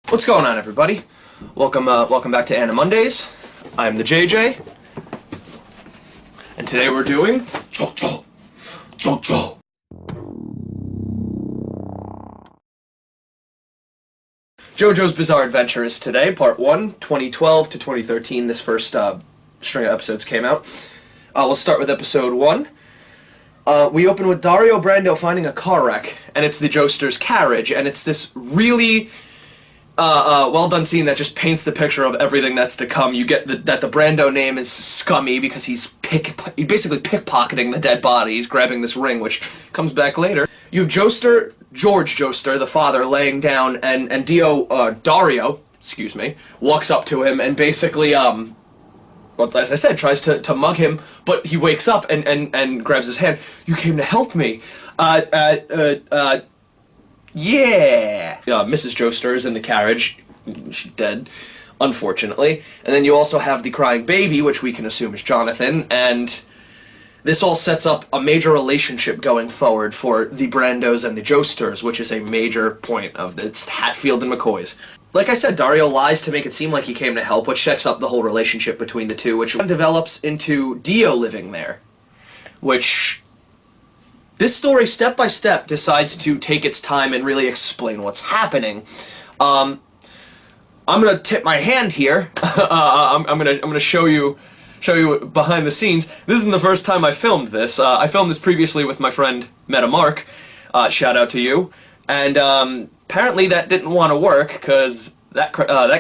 What's going on, everybody? Welcome back to Anna Mondays. I'm the JJ, and today we're doing JoJo. JoJo's Bizarre Adventure is today, part 1, 2012 to 2013. This first string of episodes came out. We'll start with episode 1. We open with Dario Brando finding a car wreck, and it's the Joester's carriage, and it's this really well done scene that just paints the picture of everything that's to come. You get that the Brando name is scummy because he's basically pickpocketing the dead body. He's grabbing this ring, which comes back later. You have George Joester, the father, laying down, and Dario, excuse me, walks up to him and basically, well, as I said, tries to mug him, but he wakes up and grabs his hand. You came to help me. Yeah. Mrs. Joester is in the carriage. She's dead, unfortunately. And then you also have the crying baby, which we can assume is Jonathan, and this all sets up a major relationship going forward for the Brandos and the Joesters, which is a major point of it's Hatfield and McCoy's. Like I said, Dario lies to make it seem like he came to help, which sets up the whole relationship between the two, which develops into Dio living there, which this story, step by step, decides to take its time and really explain what's happening. I'm gonna tip my hand here. I'm gonna show you behind the scenes. This isn't the first time I filmed this. I filmed this previously with my friend Menace. Shout out to you. And apparently that didn't want to work because that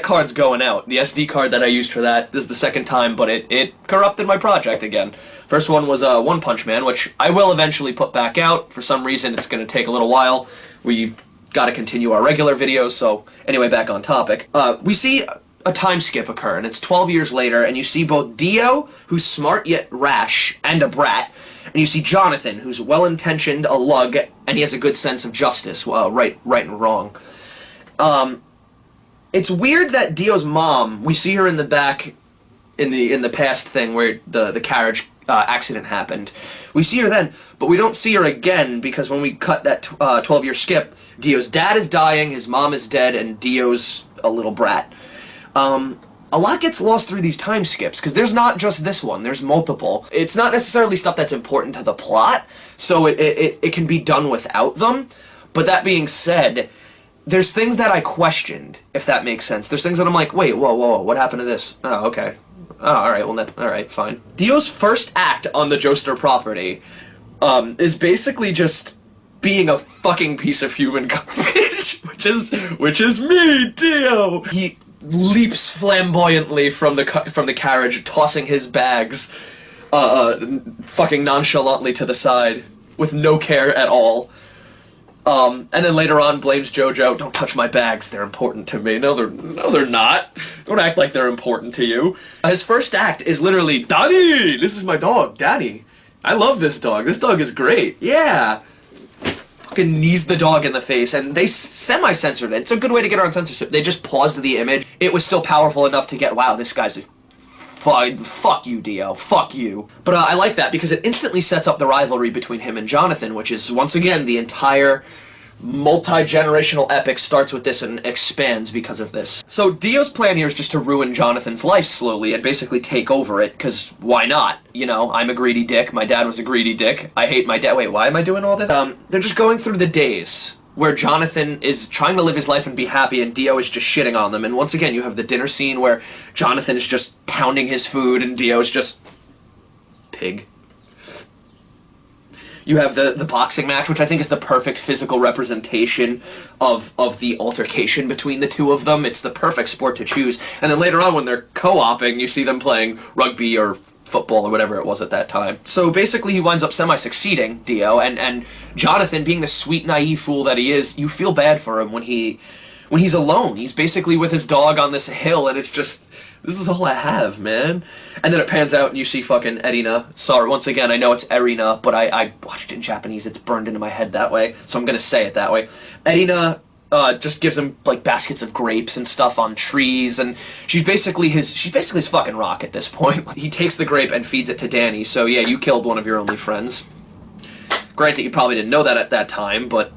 card's going out. The SD card that I used for that, this is the second time, but it corrupted my project again. First one was One Punch Man, which I will eventually put back out. For some reason, it's going to take a little while. We've got to continue our regular videos, so anyway, back on topic. We see a time skip occur, and it's 12 years later, and you see both Dio, who's smart yet rash, and a brat, and you see Jonathan, who's well-intentioned, a lug, and he has a good sense of justice, right and wrong. It's weird that Dio's mom, we see her in the back, in the past thing where the carriage accident happened. We see her then, but we don't see her again because when we cut that 12-year skip, Dio's dad is dying, his mom is dead, and Dio's a little brat. A lot gets lost through these time skips, because there's not just this one, there's multiple. It's not necessarily stuff that's important to the plot, so it can be done without them, but that being said, there's things that I questioned, if that makes sense. There's things that I'm like, wait, whoa, what happened to this? Oh, okay. Oh, alright, well, alright, fine. Dio's first act on the Joester property, is basically just being a fucking piece of human garbage, which is me, Dio! He leaps flamboyantly from the carriage, tossing his bags, fucking nonchalantly to the side, with no care at all. And then later on blames JoJo, don't touch my bags, they're important to me. No, they're not. Don't act like they're important to you. His first act is literally, Daddy! This is my dog, Daddy. I love this dog. This dog is great. Yeah. Fucking knees the dog in the face, and they semi-censored it. It's a good way to get around censorship. They just paused the image. It was still powerful enough to get, wow, this guy's fine. Fuck you, Dio. Fuck you. But I like that because it instantly sets up the rivalry between him and Jonathan, which is, once again, the entire multi-generational epic starts with this and expands because of this. So Dio's plan here is just to ruin Jonathan's life slowly and basically take over it, because why not? You know, I'm a greedy dick, my dad was a greedy dick, I hate my dad. Wait, why am I doing all this? They're just going through the days where Jonathan is trying to live his life and be happy, and Dio is just shitting on them. And once again, you have the dinner scene where Jonathan is just pounding his food and Dio is just pig. You have the boxing match, which I think is the perfect physical representation of the altercation between the two of them. It's the perfect sport to choose. And then later on, when they're co-oping, you see them playing rugby or football or whatever it was at that time. So basically he winds up semi-succeeding, Dio, and Jonathan, being the sweet, naive fool that he is, you feel bad for him when he's alone. He's basically with his dog on this hill, and it's just, this is all I have, man. And then it pans out and you see fucking Erina. Sorry, once again, I know it's Erina, but I watched it in Japanese. It's burned into my head that way, so I'm gonna say it that way. Erina just gives him like baskets of grapes and stuff on trees, and she's basically his fucking rock at this point. He takes the grape and feeds it to Danny. So yeah, you killed one of your only friends. Granted, you probably didn't know that at that time, but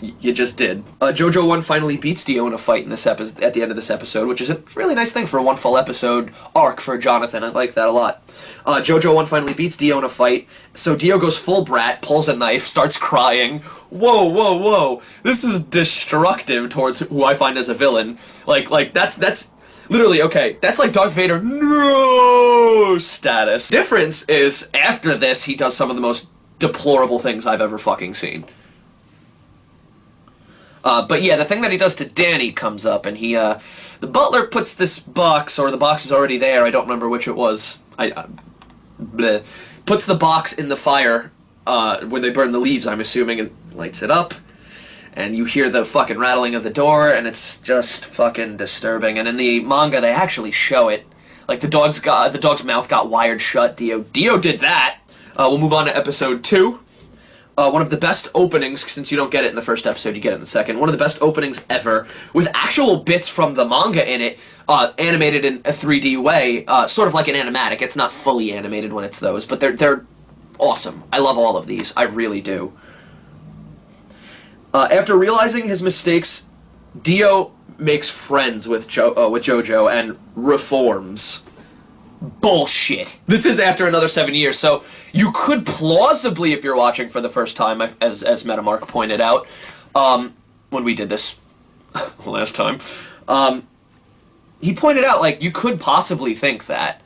You just did. JoJo 1 finally beats Dio in a fight in this at the end of this episode, which is a really nice thing for a 1 full episode arc for Jonathan. I like that a lot. JoJo 1 finally beats Dio in a fight, so Dio goes full brat, pulls a knife, starts crying. Whoa, whoa, whoa. This is destructive towards who I find as a villain. Like that's literally, okay, that's like Darth Vader no status. Difference is, after this, he does some of the most deplorable things I've ever fucking seen. But yeah, the thing that he does to Danny comes up, and he, the butler puts this box, or the box is already there, I don't remember which it was, puts the box in the fire, where they burn the leaves, I'm assuming, and lights it up, and you hear the fucking rattling of the door, and it's just fucking disturbing, and in the manga, they actually show it. Like, the dog's mouth got wired shut. Dio did that. We'll move on to episode 2. One of the best openings, since you don't get it in the first episode, you get it in the second. One of the best openings ever, with actual bits from the manga in it, animated in a 3D way, sort of like an animatic. It's not fully animated when it's those, but they're awesome. I love all of these. I really do. After realizing his mistakes, Dio makes friends with JoJo and reforms. Bullshit. This is after another 7 years, so you could plausibly, if you're watching for the first time, as Metamark pointed out, when we did this last time, he pointed out, like, you could possibly think that.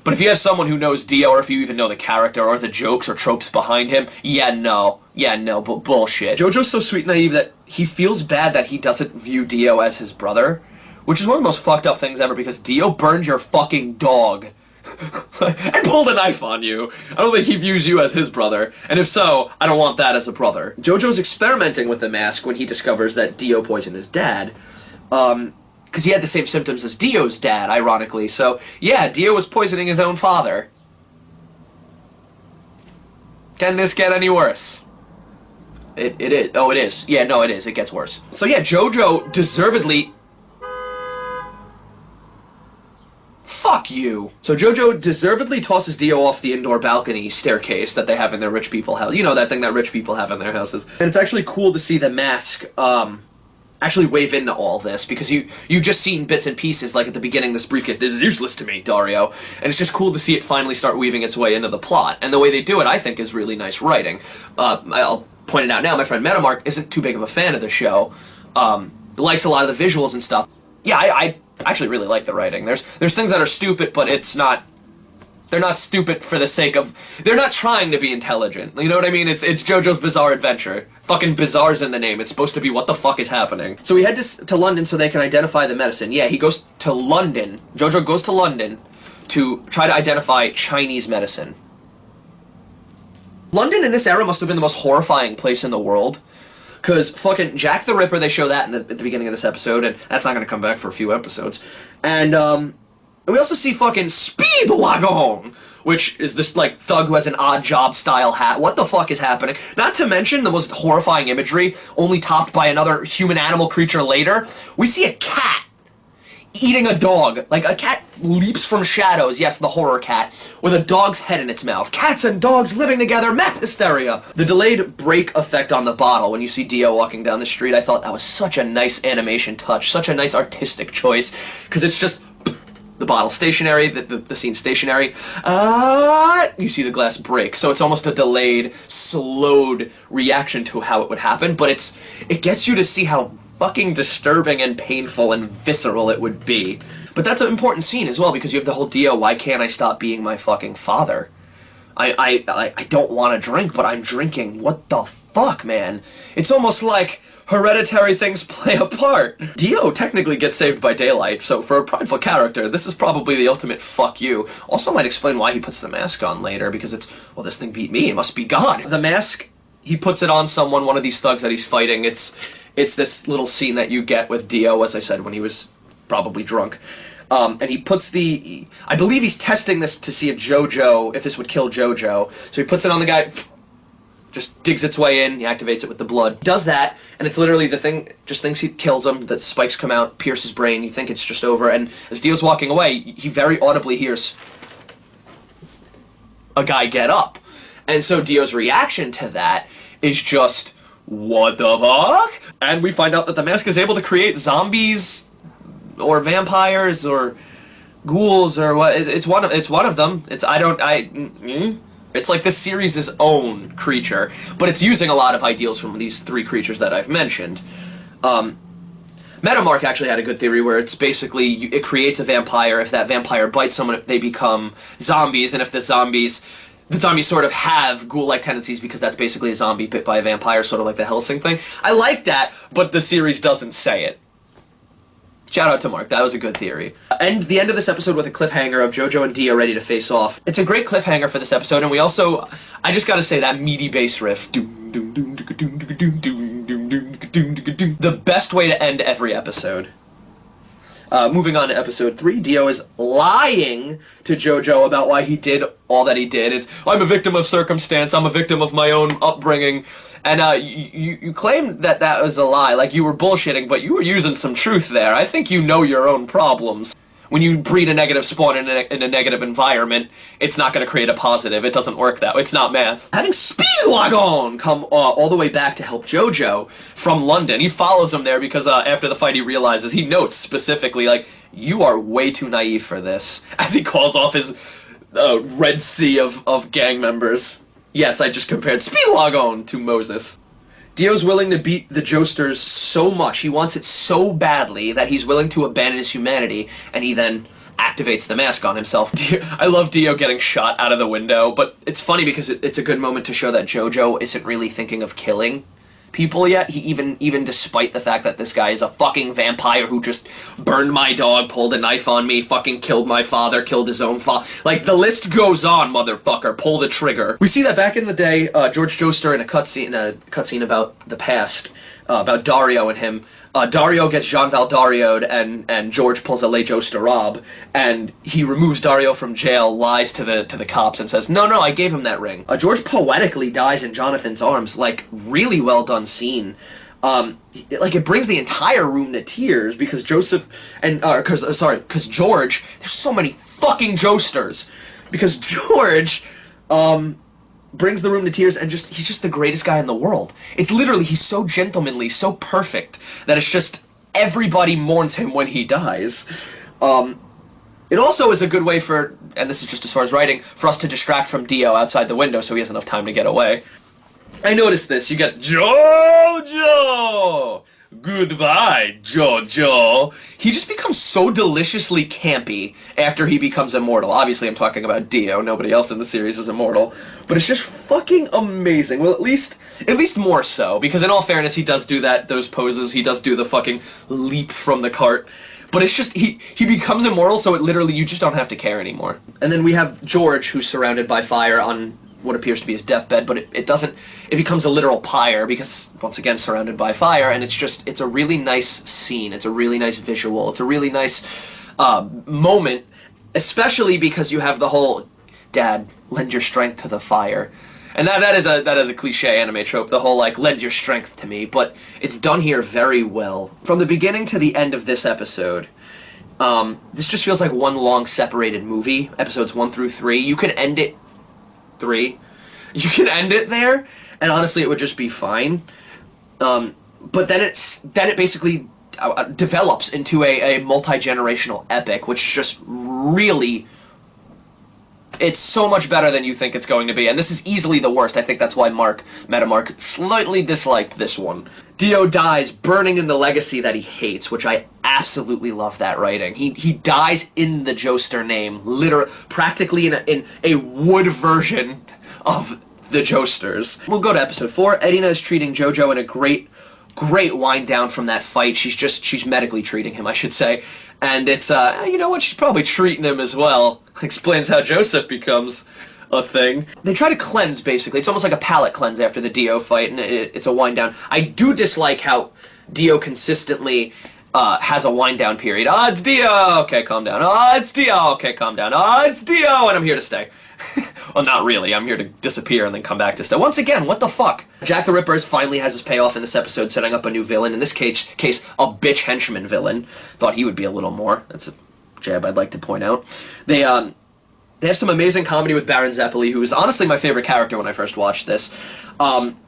But if you have someone who knows Dio, or if you even know the character, or the jokes or tropes behind him, yeah, no, but bullshit. JoJo's so sweet and naive that he feels bad that he doesn't view Dio as his brother, which is one of the most fucked up things ever, because Dio burned your fucking dog and pulled a knife on you. I don't think he views you as his brother, and if so, I don't want that as a brother. JoJo's experimenting with the mask when he discovers that Dio poisoned his dad, because he had the same symptoms as Dio's dad, ironically, so yeah, Dio was poisoning his own father. Can this get any worse? It is. Oh, it is. Yeah, no, it is. It gets worse. So yeah, JoJo deservedly... Fuck you. So JoJo deservedly tosses Dio off the indoor balcony staircase that they have in their rich people house. You know, that thing that rich people have in their houses. And it's actually cool to see the mask, actually wave into all this, because you've just seen bits and pieces, like at the beginning, this briefcase, this is useless to me, Dario, and it's just cool to see it finally start weaving its way into the plot, and the way they do it, I think, is really nice writing. I'll point it out now, my friend Metamark isn't too big of a fan of the show, likes a lot of the visuals and stuff. Yeah, I actually really like the writing. There's things that are stupid, but it's not... They're not stupid for the sake of... They're not trying to be intelligent. You know what I mean? It's JoJo's Bizarre Adventure. Fucking Bizarre's in the name. It's supposed to be what the fuck is happening. So we head to London so they can identify the medicine. Yeah, he goes to London. JoJo goes to London to try to identify Chinese medicine. London in this era must have been the most horrifying place in the world. Because fucking Jack the Ripper, they show that at the beginning of this episode, and that's not going to come back for a few episodes. And we also see fucking Speedwagon, which is this, like, thug who has an odd job-style hat. What the fuck is happening? Not to mention the most horrifying imagery, only topped by another human-animal creature later. We see a cat eating a dog. Like, a cat leaps from shadows, yes, the horror cat, with a dog's head in its mouth. Cats and dogs living together, mass hysteria! The delayed break effect on the bottle when you see Dio walking down the street, I thought that was such a nice animation touch, such a nice artistic choice, because it's just... the bottle stationary, the scene stationary, you see the glass break, so it's almost a delayed, slowed reaction to how it would happen, but it gets you to see how fucking disturbing and painful and visceral it would be. But that's an important scene as well, because you have the whole Dio, why can't I stop being my fucking father? I don't want to drink, but I'm drinking. What the fuck, man? It's almost like hereditary things play a part. Dio technically gets saved by daylight, so for a prideful character, this is probably the ultimate fuck you. Also might explain why he puts the mask on later, because it's, well, this thing beat me, it must be God. The mask, he puts it on someone, one of these thugs that he's fighting. It's this little scene that you get with Dio, as I said, when he was probably drunk. And he puts I believe he's testing this to see if this would kill JoJo. So he puts it on the guy, just digs its way in, he activates it with the blood. Does that, and it's literally the thing, just thinks he kills him, the spikes come out, pierce his brain, you think it's just over, and as Dio's walking away, he very audibly hears a guy get up. And so Dio's reaction to that is just, what the fuck? And we find out that the mask is able to create zombies, or vampires, or ghouls, or what. It's one of them. It's like this series' own creature, but it's using a lot of ideals from these three creatures that I've mentioned. Metamark actually had a good theory where it's basically, it creates a vampire. If that vampire bites someone, they become zombies, and if the zombies sort of have ghoul-like tendencies because that's basically a zombie bit by a vampire, sort of like the Hellsing thing. I like that, but the series doesn't say it. Shout out to Mark, that was a good theory. And the end of this episode with a cliffhanger of JoJo and Dio ready to face off. It's a great cliffhanger for this episode, and we also, I just gotta say, that meaty bass riff. The best way to end every episode. Moving on to episode 3, Dio is lying to JoJo about why he did all that he did. I'm a victim of circumstance, I'm a victim of my own upbringing, and you claimed that that was a lie, like you were bullshitting, but you were using some truth there. I think you know your own problems. When you breed a negative spawn in a negative environment, it's not going to create a positive. It doesn't work that way. It's not math. Having Speedwagon come all the way back to help JoJo from London. He follows him there because after the fight he realizes, he notes specifically, like, you are way too naive for this, as he calls off his Red Sea of gang members. Yes, I just compared Speedwagon to Moses. Dio's willing to beat the Joesters so much, he wants it so badly, that he's willing to abandon his humanity, and he then activates the mask on himself. I love Dio getting shot out of the window, but it's funny because it's a good moment to show that JoJo isn't really thinking of killing people yet. He even despite the fact that this guy is a fucking vampire who just burned my dog, pulled a knife on me, fucking killed my father, killed his own father. Like, the list goes on, motherfucker. Pull the trigger. We see that back in the day, George Joester in a cutscene about the past, about Dario and him. Dario gets Jean Valdario'd, and George pulls a Le Joester Rob, and he removes Dario from jail, lies to the cops, and says, no, I gave him that ring. George poetically dies in Jonathan's arms, like, really well done scene. Like, it brings the entire room to tears, because because George, there's so many fucking Joesters, because George, brings the room to tears, and he's just the greatest guy in the world. It's literally, he's so gentlemanly, so perfect, that it's just, everybody mourns him when he dies. It also is a good way for, and this is just as far as writing, for us to distract from Dio outside the window so he has enough time to get away. I noticed this, you get JoJo! Goodbye, JoJo. He just becomes so deliciously campy after he becomes immortal. Obviously, I'm talking about Dio. Nobody else in the series is immortal. But it's just fucking amazing. Well, at least more so. Because in all fairness, he does do those poses. He does do the fucking leap from the cart. But it's just, he becomes immortal, so it literally, you just don't have to care anymore. And then we have George, who's surrounded by fire on what appears to be his deathbed, but it becomes a literal pyre because, once again, surrounded by fire, and it's a really nice scene, it's a really nice visual, it's a really nice moment, especially because you have the whole, Dad, lend your strength to the fire. And that is a cliche anime trope, the whole, like, lend your strength to me, but it's done here very well. From the beginning to the end of this episode, this just feels like one long separated movie, episodes 1 through 3. You can end it 3. You can end it there, and honestly, it would just be fine. But then it basically develops into a multi-generational epic, which just really, it's so much better than you think it's going to be, and this is easily the worst. I think that's why Metamark slightly disliked this one. Dio dies burning in the legacy that he hates, which I absolutely love that writing. He dies in the Joester name, practically in a wood version of the Joesters. We'll go to episode 4. Edina is treating JoJo in a great wind down from that fight. She's medically treating him, I should say. And it's, you know what, she's probably treating him as well. Explains how Joseph becomes a thing. They try to cleanse, basically. It's almost like a palate cleanse after the Dio fight, and it's a wind down. I do dislike how Dio consistently has a wind down period. Oh, it's Dio! Okay, calm down. Oh, it's Dio! Okay, calm down. Oh, it's Dio! And I'm here to stay. Well, not really. I'm here to disappear and then come back to stay. Once again, what the fuck? Jack the Ripper finally has his payoff in this episode, setting up a new villain. In this case, a bitch henchman villain. Thought he would be a little more. That's a jab I'd like to point out. They have some amazing comedy with Baron Zeppeli, who is honestly my favorite character when I first watched this.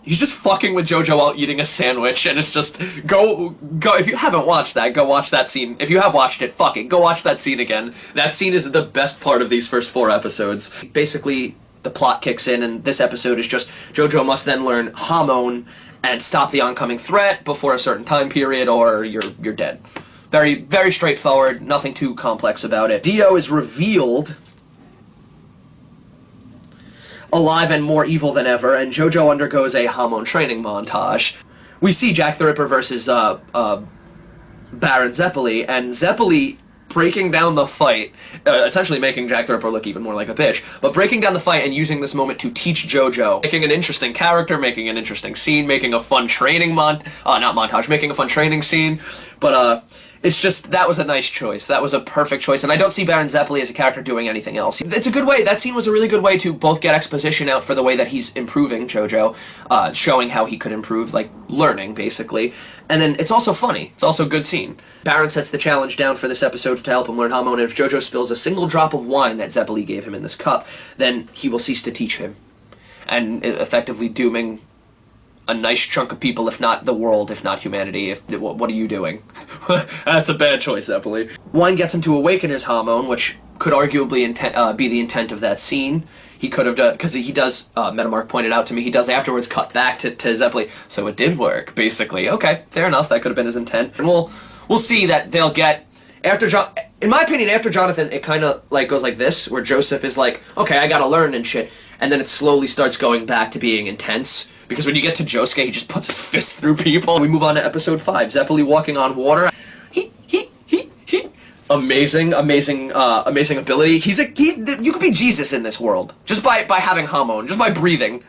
He's just fucking with JoJo while eating a sandwich, and it's just, go, if you haven't watched that, go watch that scene. If you have watched it, fuck it, go watch that scene again. That scene is the best part of these first 4 episodes. Basically, the plot kicks in, and this episode is just, JoJo must then learn Hamon and stop the oncoming threat before a certain time period, or you're dead. Very, very straightforward, nothing too complex about it. Dio is revealed alive and more evil than ever, and JoJo undergoes a Hamon training montage. We see Jack the Ripper versus Baron Zeppeli, and Zeppeli breaking down the fight, essentially making Jack the Ripper look even more like a bitch, but breaking down the fight and using this moment to teach JoJo, making an interesting character, making an interesting scene, making a fun training making a fun training scene, but it's just, that was a nice choice. That was a perfect choice, and I don't see Baron Zeppeli as a character doing anything else. It's a good way. That scene was a really good way to both get exposition out for the way that he's improving JoJo, showing how he could improve, like, learning, basically. And then it's also funny. It's also a good scene. Baron sets the challenge down for this episode to help him learn Hamon, and if JoJo spills a single drop of wine that Zeppeli gave him in this cup, then he will cease to teach him, and effectively dooming a nice chunk of people, if not the world, if not humanity. What are you doing? That's a bad choice, Zeppeli. Wine gets him to awaken his Hamon, which could arguably be the intent of that scene. He could have done, because he does, Metamark pointed out to me, he does afterwards cut back to Zeppeli, so it did work, basically. Okay, fair enough, that could have been his intent. And we'll see that they'll get, in my opinion, after Jonathan, it kind of, like, goes like this, where Joseph is like, okay, I gotta learn and shit, and then it slowly starts going back to being intense. Because when you get to Josuke, he just puts his fist through people. We move on to episode 5, Zeppeli walking on water. Amazing ability. You could be Jesus in this world, just by having Hamon, just by breathing.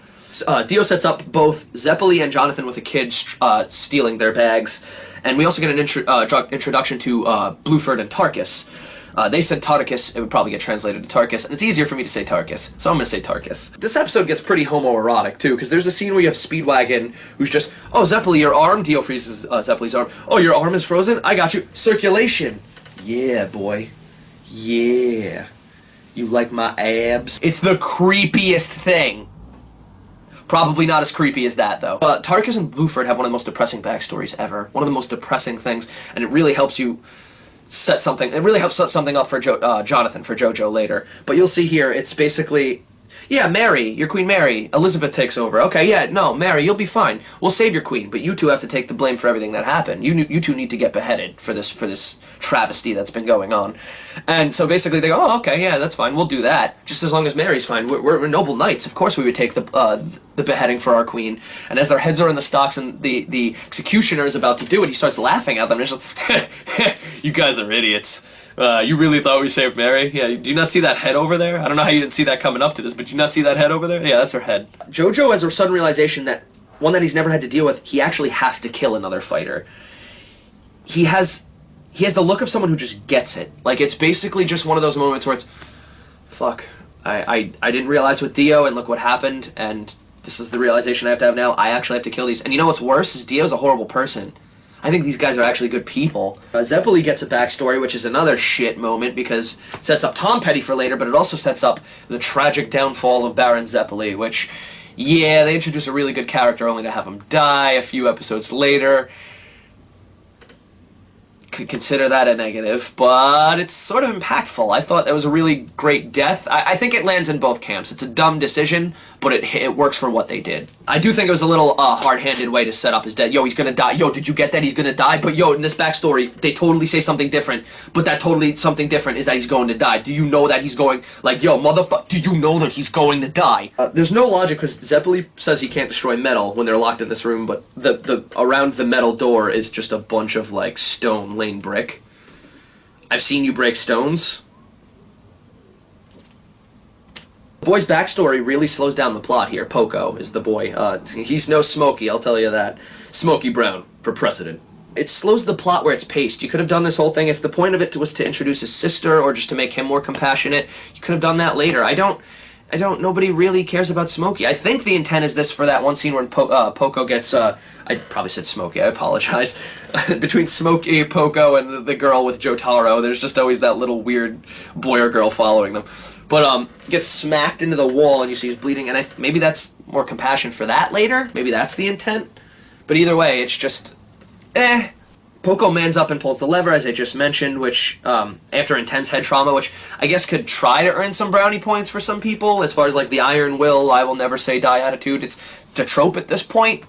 Dio sets up both Zeppeli and Jonathan with a kid stealing their bags, and we also get an introduction to Bluford and Tarkus. They said Tarkus, it would probably get translated to Tarkus, and it's easier for me to say Tarkus, so I'm gonna say Tarkus. This episode gets pretty homoerotic, too, because there's a scene where you have Speedwagon, who's just, oh, Zeppeli, your arm? Dio freezes Zeppeli's arm. Oh, your arm is frozen? I got you. Circulation. Yeah, boy. Yeah. You like my abs? It's the creepiest thing. Probably not as creepy as that, though. Tarkus and Bluford have one of the most depressing backstories ever. One of the most depressing things, and it really helps you set something up for Jonathan, for JoJo later. But you'll see here, it's basically, yeah, Mary, your Queen Mary, Elizabeth takes over. Okay, yeah, no, Mary, you'll be fine. We'll save your queen, but you two have to take the blame for everything that happened. You two need to get beheaded for this travesty that's been going on. And so basically they go, oh, okay, yeah, that's fine, we'll do that. Just as long as Mary's fine. We're noble knights. Of course we would take the beheading for our queen. And as their heads are in the stocks and the executioner is about to do it, he starts laughing at them. And he's like, you guys are idiots. You really thought we saved Mary? Yeah, do you not see that head over there? I don't know how you didn't see that coming up to this, but do you not see that head over there? Yeah, that's her head. JoJo has a sudden realization that, one that he's never had to deal with, he actually has to kill another fighter. He has the look of someone who just gets it. Like, it's basically just one of those moments where it's, fuck, I didn't realize with Dio, and look what happened, and this is the realization I have to have now. I actually have to kill these. And you know what's worse is Dio's a horrible person. I think these guys are actually good people. Zeppeli gets a backstory, which is another shit moment, because it sets up Tom Petty for later, but it also sets up the tragic downfall of Baron Zeppeli, which, yeah, they introduce a really good character only to have him die a few episodes later. Could consider that a negative, but it's sort of impactful. I thought that was a really great death. I think it lands in both camps. It's a dumb decision, but it works for what they did. I do think it was a little hard-handed way to set up his death. Yo, he's gonna die. Yo, did you get that? He's gonna die. But yo, in this backstory, they totally say something different, but that totally something different is that he's going to die. Do you know that he's going, like, yo, motherfucker, do you know that he's going to die? There's no logic, because Zeppeli says he can't destroy metal when they're locked in this room, but the around the metal door is just a bunch of, like, stone lane brick. I've seen you break stones. The boy's backstory really slows down the plot here. Poco is the boy. He's no Smokey, I'll tell you that. Smokey Brown for president. It slows the plot where it's paced. You could have done this whole thing, if the point of it was to introduce his sister or just to make him more compassionate, you could have done that later. nobody really cares about Smokey. I think the intent is this for that one scene when Poco gets, I probably said Smokey, I apologize. Between Smokey, Poco, and the girl with Jotaro, there's just always that little weird boy or girl following them. But, gets smacked into the wall and you see he's bleeding, and maybe that's more compassion for that later? Maybe that's the intent? But either way, it's just, Poco mans up and pulls the lever, as I just mentioned, which, after intense head trauma, which I guess could try to earn some brownie points for some people, as far as, like, the iron will, I will never say die attitude. It's a trope at this point.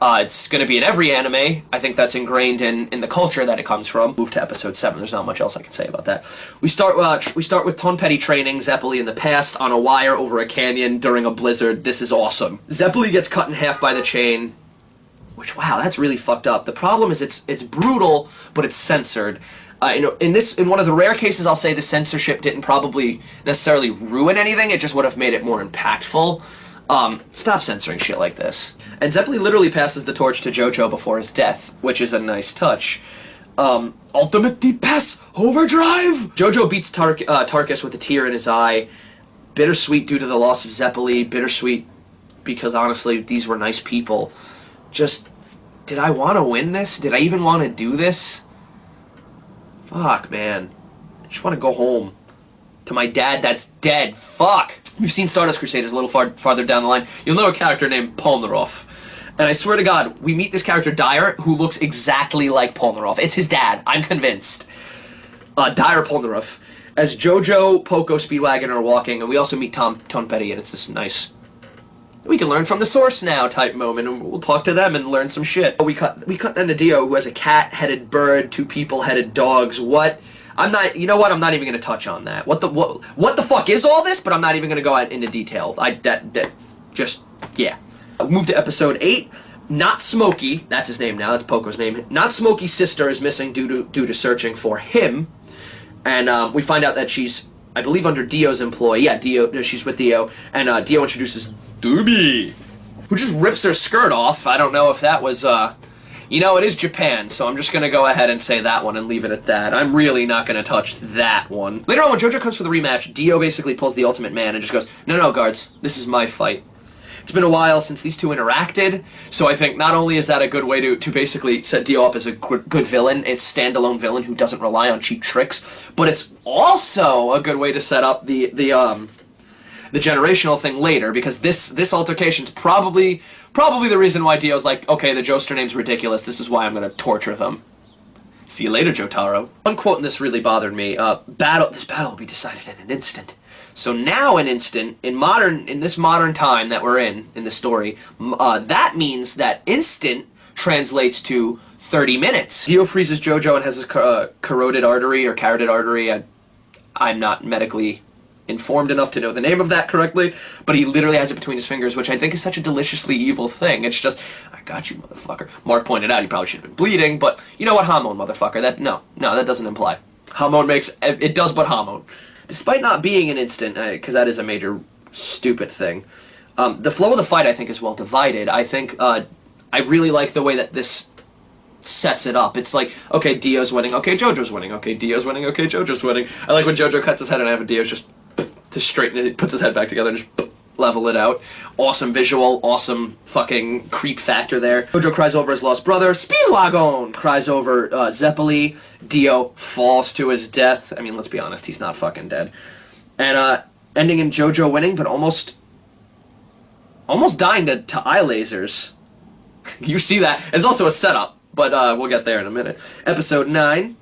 It's going to be in every anime. I think that's ingrained in the culture that it comes from. Move to episode 7. There's not much else I can say about that. We start with Tonpetty training Zeppeli in the past on a wire over a canyon during a blizzard. This is awesome. Zeppeli gets cut in half by the chain, which, wow, that's really fucked up. The problem is it's brutal, but it's censored. In one of the rare cases, I'll say the censorship didn't probably necessarily ruin anything. It just would have made it more impactful. Stop censoring shit like this. And Zeppeli literally passes the torch to JoJo before his death, which is a nice touch. Ultimate Deep Pass Overdrive! JoJo beats Tarkus with a tear in his eye. Bittersweet due to the loss of Zeppeli. Bittersweet because, honestly, these were nice people. Just, did I want to win this? Did I even want to do this? Fuck, man. I just want to go home. To my dad that's dead. Fuck! We've seen Stardust Crusaders a little farther down the line. You'll know a character named Polnareff. And I swear to God, we meet this character, Dyer, who looks exactly like Polnareff. It's his dad. I'm convinced. Dyer Polnareff. As JoJo, Poco, Speedwagon are walking, and we also meet Tonpetty, and it's this nice... we can learn from the source now type moment, and we'll talk to them and learn some shit. We cut then to Dio, who has a cat-headed bird, 2 people-headed dogs. What? You know what? I'm not even going to touch on that. What the fuck is all this? But I'm not even going to go into detail. Yeah. Move to episode 8. Not Smokey, that's his name now, that's Poco's name. Not Smokey's sister is missing due to searching for him. And we find out that she's, I believe, under Dio's employ. Yeah, she's with Dio. And Dio introduces Doobie, who just rips her skirt off. I don't know if that was, you know, it is Japan, so I'm just going to go ahead and say that one and leave it at that. I'm really not going to touch that one. Later on, when JoJo comes for the rematch, Dio basically pulls the Ultimate Man and just goes, no, guards, this is my fight. It's been a while since these two interacted, so I think not only is that a good way to basically set Dio up as a good villain, a standalone villain who doesn't rely on cheap tricks, but it's also a good way to set up the generational thing later, because this altercation's probably the reason why Dio's like, okay, the Joester name's ridiculous, this is why I'm gonna torture them. See you later, Jotaro. One quote in this really bothered me. This battle will be decided in an instant. So now an instant, in this modern time that we're in this story, that means that instant translates to 30 minutes. Dio freezes JoJo and has a corroded artery or carotid artery. I'm not medically informed enough to know the name of that correctly, but he literally has it between his fingers, which I think is such a deliciously evil thing. It's just, I got you, motherfucker. Mark pointed out he probably should have been bleeding, but you know what, Hamon, motherfucker. No, that doesn't imply. Hamon it does but Hamon. Despite not being an instant, because that is a major stupid thing, the flow of the fight, I think, is well divided. I think, I really like the way that this sets it up. It's like, okay, Dio's winning, okay, JoJo's winning, okay, Dio's winning, okay, JoJo's winning. I like when JoJo cuts his head in half and Dio's just to straighten it, puts his head back together and just level it out. Awesome visual, awesome fucking creep factor there. JoJo cries over his lost brother. Speedwagon cries over Zeppeli. Dio falls to his death. I mean, let's be honest, he's not fucking dead. And ending in JoJo winning, but almost dying to eye lasers. You see that. It's also a setup, but we'll get there in a minute. Episode 9.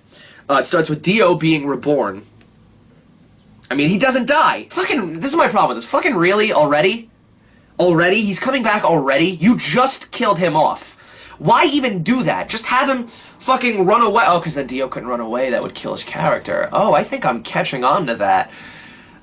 It starts with Dio being reborn. I mean, he doesn't die. Fucking, this is my problem with this. Fucking really? Already? Already? He's coming back already? You just killed him off. Why even do that? Just have him fucking run away. Oh, because then Dio couldn't run away. That would kill his character. Oh, I think I'm catching on to that.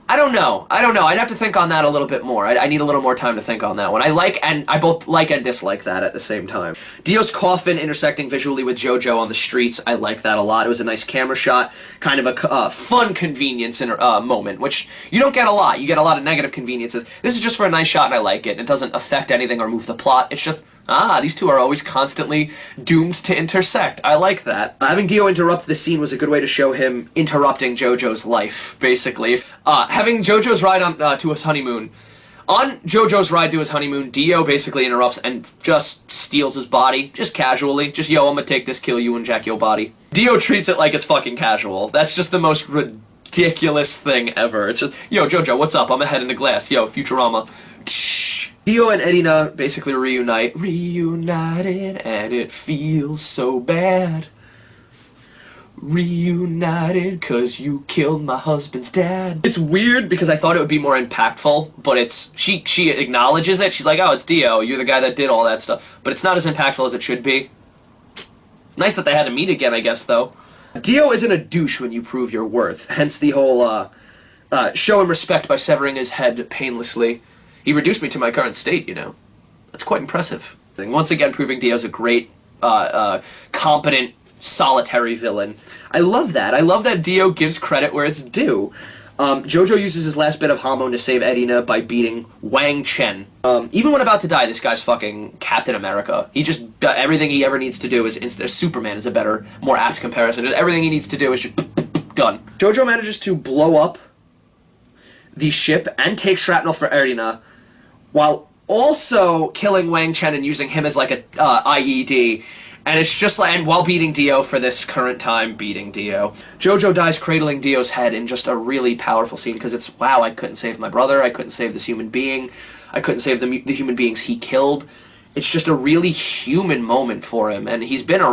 I don't know. I'd have to think on that a little bit more. I need a little more time to think on that one. I both like and dislike that at the same time. Dio's coffin intersecting visually with JoJo on the streets. I like that a lot. It was a nice camera shot. Kind of a fun convenience in moment, which you don't get a lot. You get a lot of negative conveniences. This is just for a nice shot and I like it. It doesn't affect anything or move the plot. It's just Ah, these two are always constantly doomed to intersect. I like that. Having Dio interrupt the scene was a good way to show him interrupting JoJo's life, basically. Having JoJo's ride on to his honeymoon. On JoJo's ride to his honeymoon, Dio basically interrupts and just steals his body, just casually. Just, yo, I'm gonna take this, kill you, and jack your body. Dio treats it like it's fucking casual. That's just the most ridiculous thing ever. It's just, yo, JoJo, what's up? I'm ahead in the glass. Yo, Futurama. Dio and Erina basically reunite. Reunited, and it feels so bad. Reunited, cause you killed my husband's dad. It's weird because I thought it would be more impactful, but it's, she acknowledges it. She's like, oh, it's Dio, you're the guy that did all that stuff. But it's not as impactful as it should be. Nice that they had to meet again, I guess, though. Dio isn't a douche when you prove your worth, hence the whole, show him respect by severing his head painlessly. He reduced me to my current state, you know. That's quite impressive. Once again, proving Dio's a great, competent, solitary villain. I love that. I love that Dio gives credit where it's due. JoJo uses his last bit of Hamon to save Erina by beating Wang Chen. Even when about to die, this guy's fucking Captain America. He just, everything he ever needs to do is Superman is a better, more apt comparison. Everything he needs to do is just done. JoJo manages to blow up the ship and take shrapnel for Erina, while also killing Wang Chen and using him as like a IED. And it's just like, and while beating Dio for this current time, beating Dio. JoJo dies cradling Dio's head in just a really powerful scene, because it's, wow, I couldn't save my brother, I couldn't save this human being, I couldn't save the human beings he killed. It's just a really human moment for him, and he's been a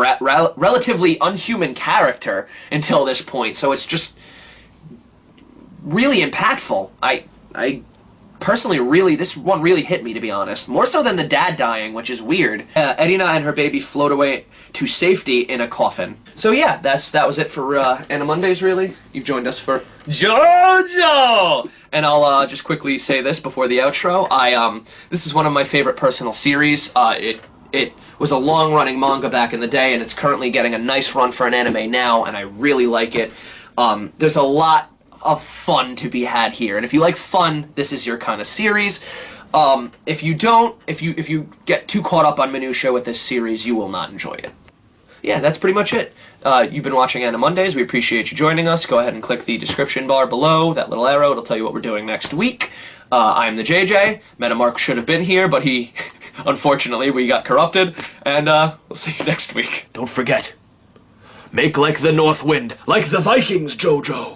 relatively unhuman character until this point, so it's just really impactful. I personally this one really hit me, to be honest. More so than the dad dying, which is weird. Erina and her baby float away to safety in a coffin. So yeah, that was it for Anna Mondays, really. You've joined us for JoJo! And I'll just quickly say this before the outro. This is one of my favorite personal series. It was a long-running manga back in the day, and it's currently getting a nice run for an anime now, and I really like it. There's a lot of fun to be had here, and if you like fun, this is your kind of series. If you don't, if you get too caught up on minutia with this series, you will not enjoy it. Yeah, that's pretty much it. You've been watching Anna Mondays. We appreciate you joining us. Go ahead and click the description bar below, that little arrow. It'll tell you what we're doing next week. I'm the JJ. Metamark should have been here, but he, unfortunately, we got corrupted, and we'll see you next week. Don't forget, make like the North Wind, like the Vikings, JoJo!